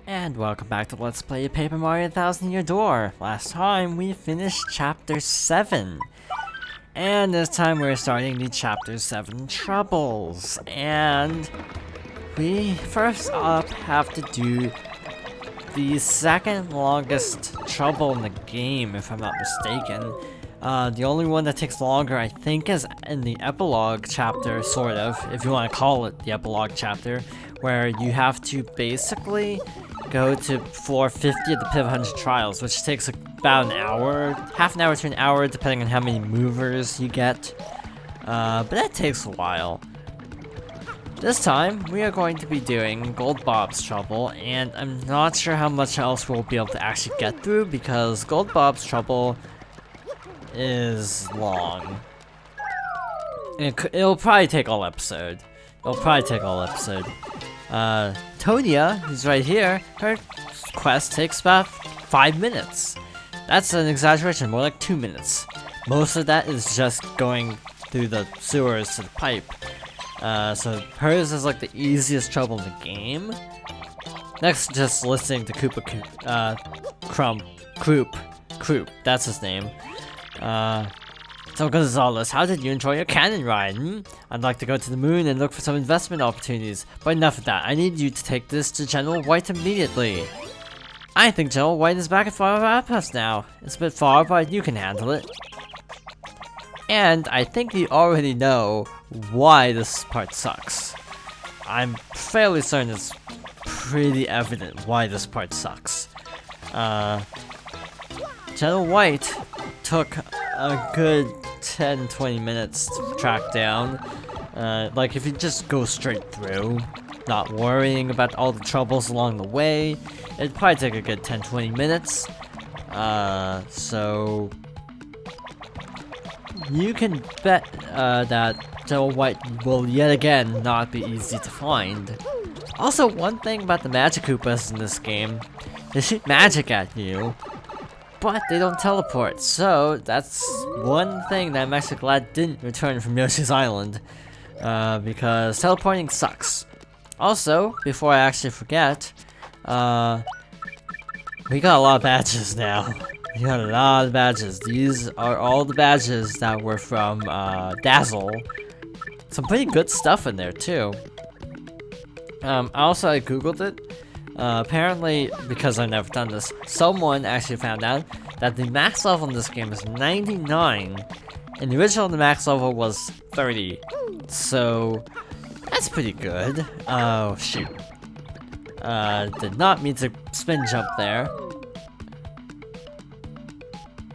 And welcome back to Let's Play Paper Mario Thousand Year Door. Last time we finished Chapter 7. And this time we're starting the Chapter 7 Troubles. And we first up have to do the second longest trouble in the game, if I'm not mistaken. The only one that takes longer, I think, is in the epilogue chapter, sort of, if you want to call it the epilogue chapter, where you have to basically go to floor 50 of the Pit of 100 Trials, which takes about an hour, half an hour to an hour, depending on how many movers you get. But that takes a while. This time, we are going to be doing Gold Bob's Trouble, and I'm not sure how much else we'll be able to actually get through, because Gold Bob's Trouble is long. It'll probably take all episode. Tonia, who's right here, her quest takes about 5 minutes. That's an exaggeration, more like 2 minutes. Most of that is just going through the sewers to the pipe. So hers is like the easiest trouble in the game. Next, just listening to Kroop, that's his name. So Gonzalez, how did you enjoy your cannon ride? I'd like to go to the moon and look for some investment opportunities, but enough of that. I need you to take this to General White immediately. I think General White is back at Far Outpost now. It's a bit far, but you can handle it. And I think you already know why this part sucks. I'm fairly certain it's pretty evident why this part sucks. General White took a good 10-20 minutes to track down. Like if you just go straight through, not worrying about all the troubles along the way, it'd probably take a good 10-20 minutes. So you can bet that General White will yet again not be easy to find. Also, one thing about the Magic Koopas in this game, they shoot magic at you, but they don't teleport, so that's one thing that I'm actually glad didn't return from Yoshi's Island, because teleporting sucks. Also, before I actually forget, we got a lot of badges now. We got a lot of badges. These are all the badges that were from Dazzle. Some pretty good stuff in there too. Also, I googled it. Apparently, because I've never done this, someone actually found out that the max level in this game is 99, and the original max level was 30. So that's pretty good. Oh shoot! Did not mean to spin jump there.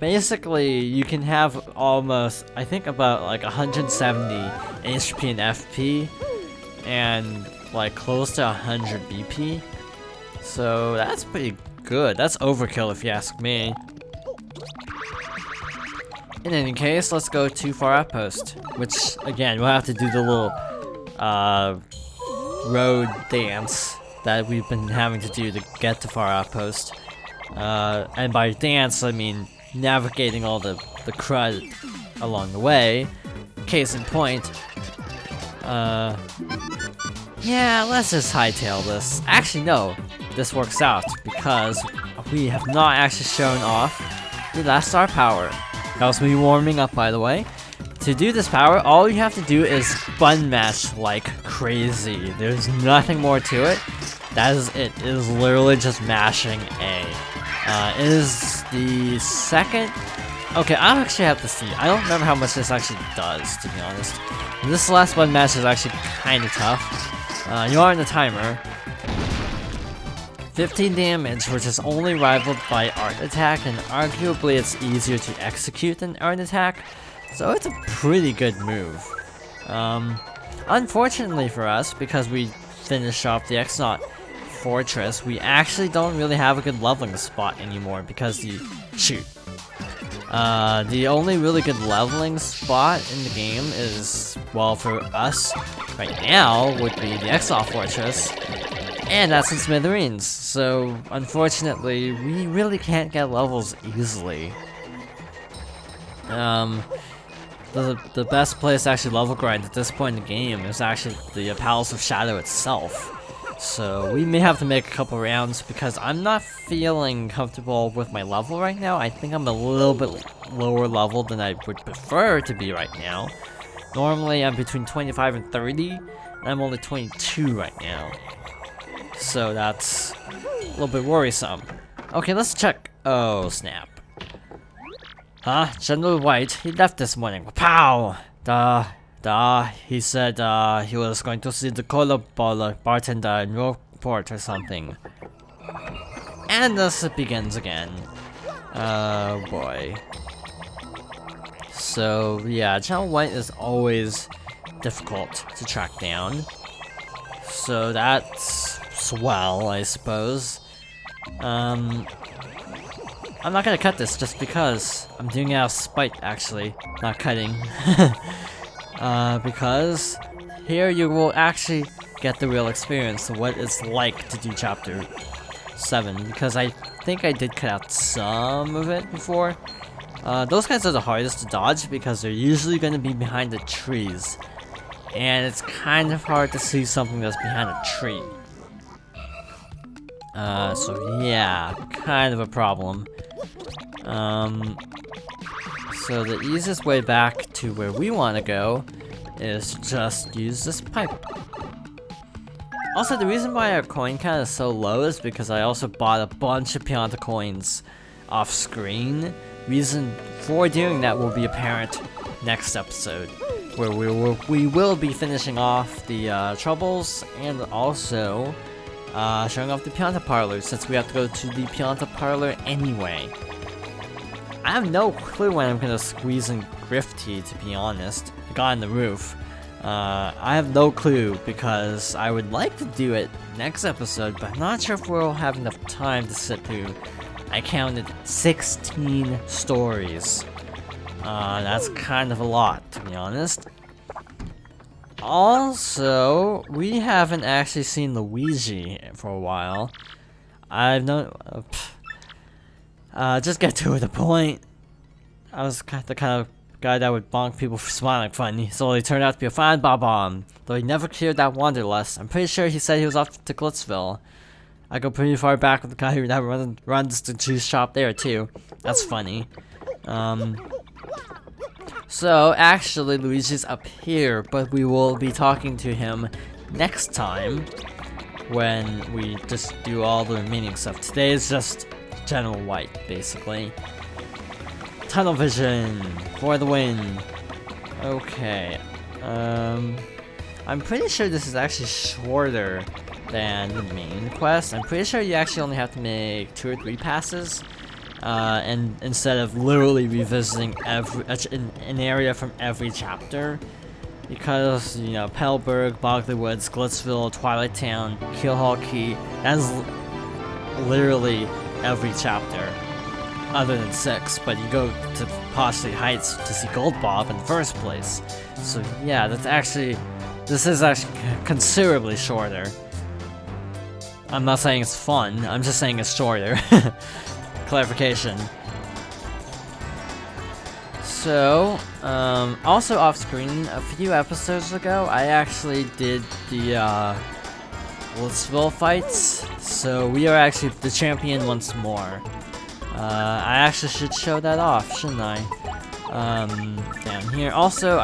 Basically, you can have almost, I think, about like 170 HP and FP, and like close to 100 BP. So that's pretty good. That's overkill if you ask me. In any case, let's go to Far Outpost, which again, we'll have to do the little road dance that we've been having to do to get to Far Outpost. And by dance, I mean navigating all the crud along the way. Case in point, yeah, let's just hightail this. Actually, no, this works out because we have not actually shown off the last star power. That was me warming up, by the way. To do this power, all you have to do is button mash like crazy. There's nothing more to it. That is it. It is literally just mashing A. It is the second. Okay, I'll actually have to see. I don't remember how much this actually does, to be honest. This last button mash is actually kind of tough. You are in the timer. 15 damage, which is only rivaled by Art Attack, and arguably it's easier to execute than Art Attack, so it's a pretty good move. Unfortunately for us, because we finished off the X-Naut Fortress, we actually don't really have a good leveling spot anymore because the only really good leveling spot in the game is, well, for us right now, would be the X-Naut Fortress, and that's in Smithereens. So unfortunately, we really can't get levels easily. The best place to actually level grind at this point in the game is actually the Palace of Shadow itself. So we may have to make a couple rounds because I'm not feeling comfortable with my level right now. I think I'm a little bit lower level than I would prefer to be right now. Normally I'm between 25 and 30, and I'm only 22 right now. So that's a little bit worrisome. Okay, let's check. Oh, snap. Huh? General White, he left this morning. Pow! He said he was going to see the cola bartender in Rockport or something. And thus it begins again. Oh boy. So yeah, General White is always difficult to track down. So that's swell, I suppose. I'm not gonna cut this just because. I'm doing it out of spite, actually. Not cutting. Because here you will actually get the real experience of what it's like to do Chapter 7. Because I think I did cut out some of it before. Those guys are the hardest to dodge because they're usually going to be behind the trees. And it's kind of hard to see something that's behind a tree. So yeah, kind of a problem. So the easiest way back to where we want to go is just use this pipe. Also, the reason why our coin count is so low is because I also bought a bunch of Pianta coins off screen. Reason for doing that will be apparent next episode, where we will be finishing off the troubles and also showing off the Pianta parlor, since we have to go to the Pianta parlor anyway. I have no clue when I'm gonna squeeze in Grifty, to be honest. The guy on the roof. I have no clue because I would like to do it next episode, but I'm not sure if we'll have enough time to sit through. I counted 16 stories. That's kind of a lot, to be honest. Also, we haven't actually seen Luigi for a while. I've known... just get to the point. I was the kind of guy that would bonk people for smiling funny, so he turned out to be a fine Bob-Omb. Though he never cleared that wanderlust. I'm pretty sure he said he was off to Glitzville. I go pretty far back with the guy who runs the juice shop there too. That's funny. So actually Luigi's up here, but we will be talking to him next time when we just do all the remaining stuff. Today is just General White, basically. Tunnel vision for the win. Okay. I'm pretty sure this is actually shorter than the main quest. I'm pretty sure you actually only have to make 2 or 3 passes, and instead of literally revisiting an area from every chapter, because you know Pellberg, Bogley Woods, Glitzville, Twilight Town, Keelhaul Key. That's literally every chapter, other than 6. But you go to Poshley Heights to see Gold Bob in the first place. So yeah, this is actually considerably shorter. I'm not saying it's fun, I'm just saying it's shorter. Clarification. So, also off screen, a few episodes ago, I actually did the Glitzville fights, so we are actually the champion once more. I actually should show that off, shouldn't I? Down here. Also,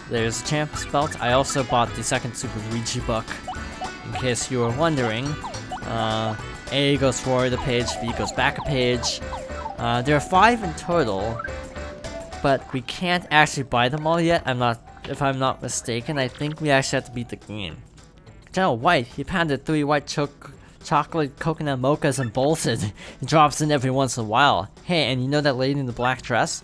there's a champ's belt. I also bought the second Super Luigi book, in case you were wondering. A goes forward a page, B goes back a page. There are 5 in total, but we can't actually buy them all yet. If I'm not mistaken, I think we actually have to beat the game. General White, he pounded 3 white chocolate coconut mochas and bolted. He drops in every once in a while. Hey, and you know that lady in the black dress?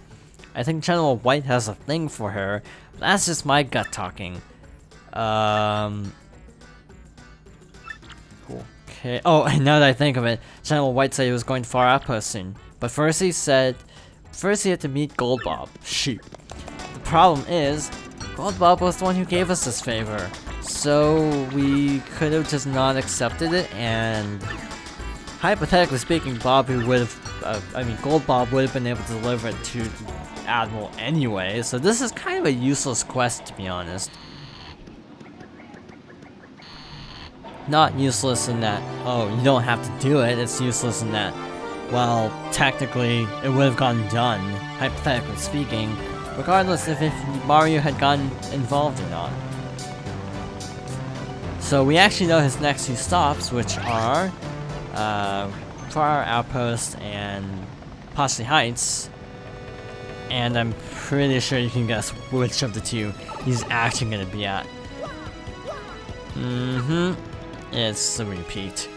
I think General White has a thing for her, but that's just my gut talking. Okay. Oh, and now that I think of it, General White said he was going to Far Outpost soon. But first he had to meet Gold Bob. Shoot. The problem is, Gold Bob was the one who gave us this favor. So we could have just not accepted it, and hypothetically speaking, Gold Bob would have been able to deliver it to the Admiral anyway. So this is kind of a useless quest, to be honest. not useless in that, oh, you don't have to do it, it's useless in that, well, technically, it would have gotten done, hypothetically speaking, regardless of if Mario had gotten involved or not. So we actually know his next two stops, which are Far Outpost and Posse Heights, and I'm pretty sure you can guess which of the two he's actually going to be at. It's the repeat.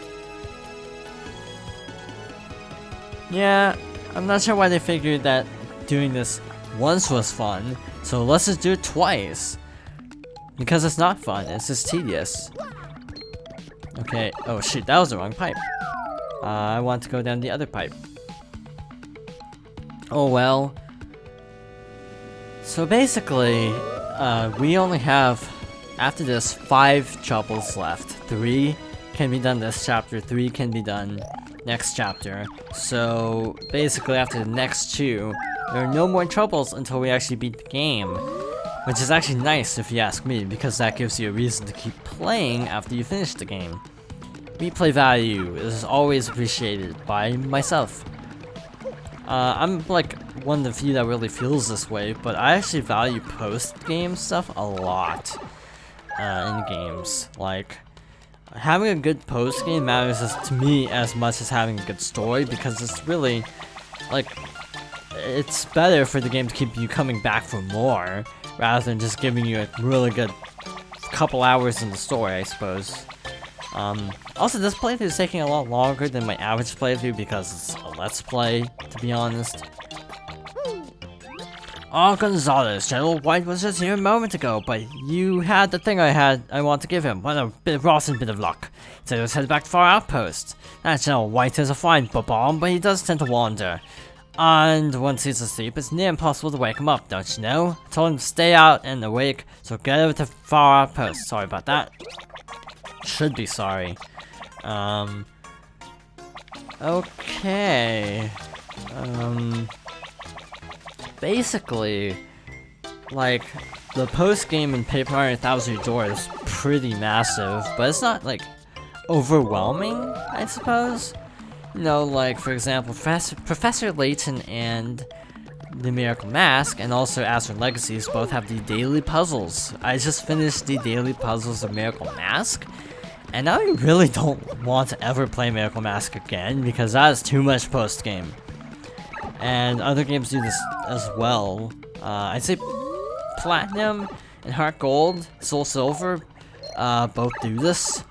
Yeah, I'm not sure why they figured that doing this once was fun, so let's just do it twice. Because it's not fun, it's just tedious. Okay, oh shoot, that was the wrong pipe. I want to go down the other pipe. Oh well. So basically, we only have, after this, 5 troubles left. 3 can be done this chapter, 3 can be done next chapter. So basically after the next 2, there are no more troubles until we actually beat the game. Which is actually nice if you ask me, because that gives you a reason to keep playing after you finish the game. Replay value is always appreciated by myself. I'm like one of the few that really feels this way, but I actually value post-game stuff a lot in games. Like, having a good post-game matters to me as much as having a good story, because it's really, like, it's better for the game to keep you coming back for more, rather than just giving you a really good couple hours in the story, I suppose. Also, this playthrough is taking a lot longer than my average playthrough because it's a let's play, to be honest. Oh, Gonzalez, General White was just here a moment ago, but you had the thing I want to give him. What a rotten bit of luck. So let's head back to our outpost. That General White is a fine Bob-Omb, but he does tend to wander. And once he's asleep, it's near impossible to wake him up, don't you know? I told him to stay out and awake, so get over to Far Outpost. Sorry about that. Should be sorry. Okay. Basically, like, the post-game in Paper Mario 1000 Year Door is pretty massive, but it's not, like, overwhelming, I suppose. You know, like, for example, Professor Layton and the Miracle Mask, and also Astral Legacies, both have the daily puzzles. I just finished the daily puzzles of Miracle Mask, and I really don't want to ever play Miracle Mask again, because that is too much post-game. And other games do this as well. I'd say Platinum and Heart Gold, Soul Silver, both do this.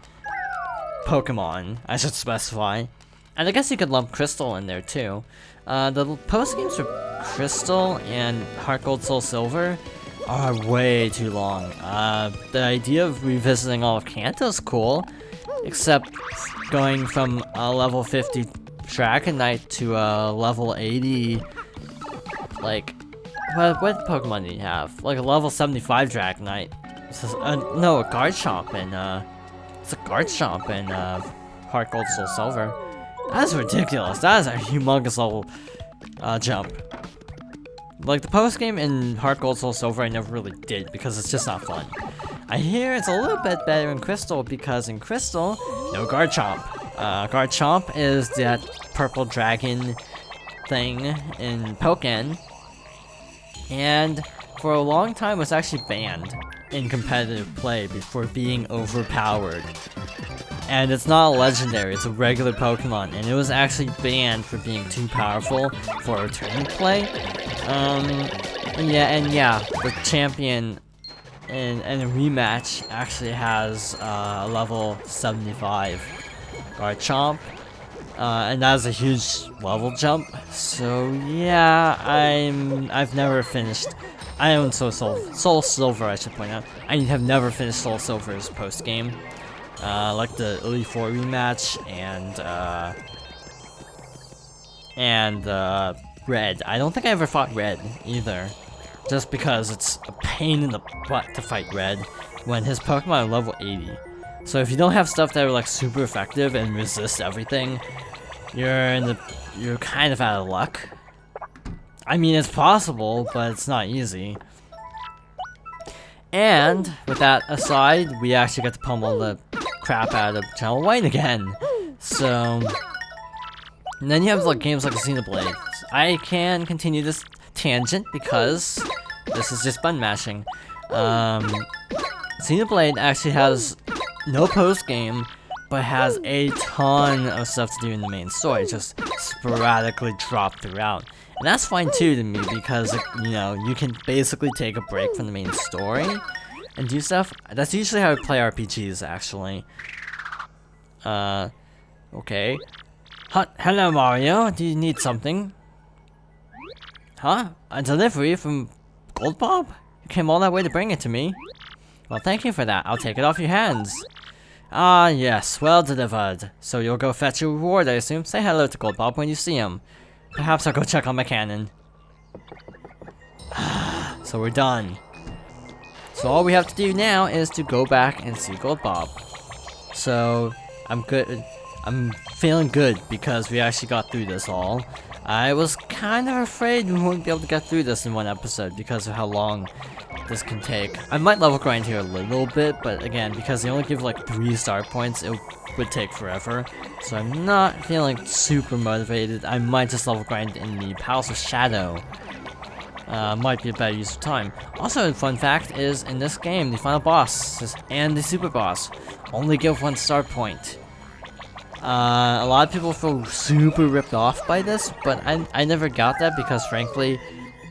Pokemon, I should specify. And I guess you could lump Crystal in there too. The post-games for Crystal and Heart Gold, Soul Silver are way too long. The idea of revisiting all of Kanto is cool, except going from a level 50 Dragonite to a level 80, like, what Pokemon do you have? Like a level 75 Dragonite. No, a Garchomp and, it's a Garchomp and, Heart Gold, Soul Silver. That's ridiculous. That is a humongous level, jump. Like, the post-game in Heart Gold, Soul Silver I never really did, because it's just not fun. I hear it's a little bit better in Crystal, because in Crystal, no Garchomp. Garchomp is that purple dragon thing in Pokken, and for a long time was actually banned in competitive play for being overpowered. And it's not a legendary, it's a regular Pokemon, and it was actually banned for being too powerful for tournament play. And yeah, the champion in a rematch actually has a level 75 Garchomp, and that is a huge level jump. So yeah, I've never finished. I own Soul Silver, I should point out. I have never finished Soul Silver's post game. Like the Elite Four rematch and Red. I don't think I ever fought Red either, just because it's a pain in the butt to fight Red when his Pokemon are level 80. So if you don't have stuff that are like super effective and resist everything, you're kind of out of luck. I mean, it's possible, but it's not easy. And with that aside, we actually got to pummel the crap out of Channel White again. So, and then you have like games like Xenoblade. I can continue this tangent because this is just button mashing. Xenoblade actually has no post game, but has a ton of stuff to do in the main story, just sporadically dropped throughout. And that's fine too to me because, you know, you can basically take a break from the main story and do stuff. That's usually how I play RPGs, actually. Okay. Hello, Mario. Do you need something? Huh? A delivery from Bob-Omb? You came all that way to bring it to me. Well, thank you for that. I'll take it off your hands. Ah, yes. Well delivered. So you'll go fetch your reward, I assume? Say hello to Bob-Omb when you see him. Perhaps I'll go check on my cannon. So we're done. So all we have to do now is to go back and see Bob-Omb. So I'm good. I'm feeling good because we actually got through this all. I was kind of afraid we wouldn't be able to get through this in one episode because of how long this can take. I might level grind here a little bit, but again, because they only give like 3 star points, it would take forever. So I'm not feeling super motivated. I might just level grind in the Palace of Shadow. Might be a better use of time. Also, a fun fact is, in this game, the final boss and the super boss only give 1 star point. A lot of people feel super ripped off by this, but I never got that because, frankly,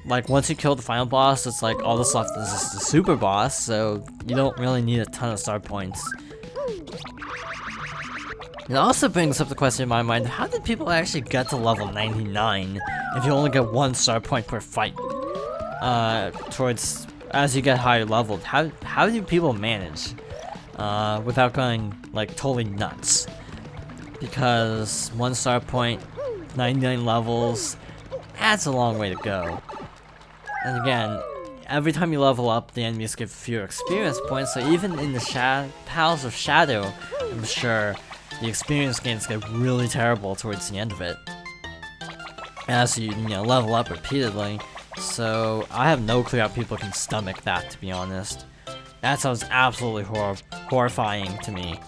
like, once you kill the final boss, it's like all that's left is the super boss, so you don't really need a ton of star points. It also brings up the question in my mind, how did people actually get to level 99 if you only get 1 star point per fight? As you get higher leveled, how do people manage without going like totally nuts? Because 1 star point, 99 levels, that's a long way to go. And again, every time you level up, the enemies give fewer experience points, so even in the Palace of Shadow, I'm sure the experience gains get really terrible towards the end of it. As you know, level up repeatedly. So I have no clue how people can stomach that, to be honest. That sounds absolutely horrifying to me.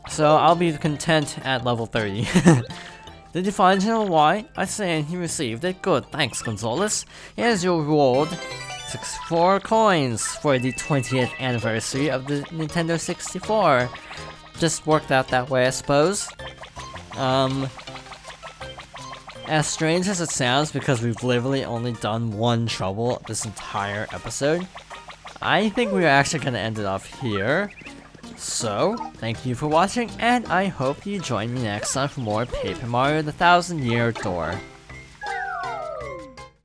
So I'll be content at level 30. Did you find General White? I say he received it. Good, thanks, Gonzalez. Here's your reward. 64 coins for the 20th anniversary of the Nintendo 64. Just worked out that way, I suppose. As strange as it sounds, because we've literally only done 1 trouble this entire episode, I think we're actually going to end it off here. So, thank you for watching, and I hope you join me next time for more Paper Mario: The Thousand Year Door.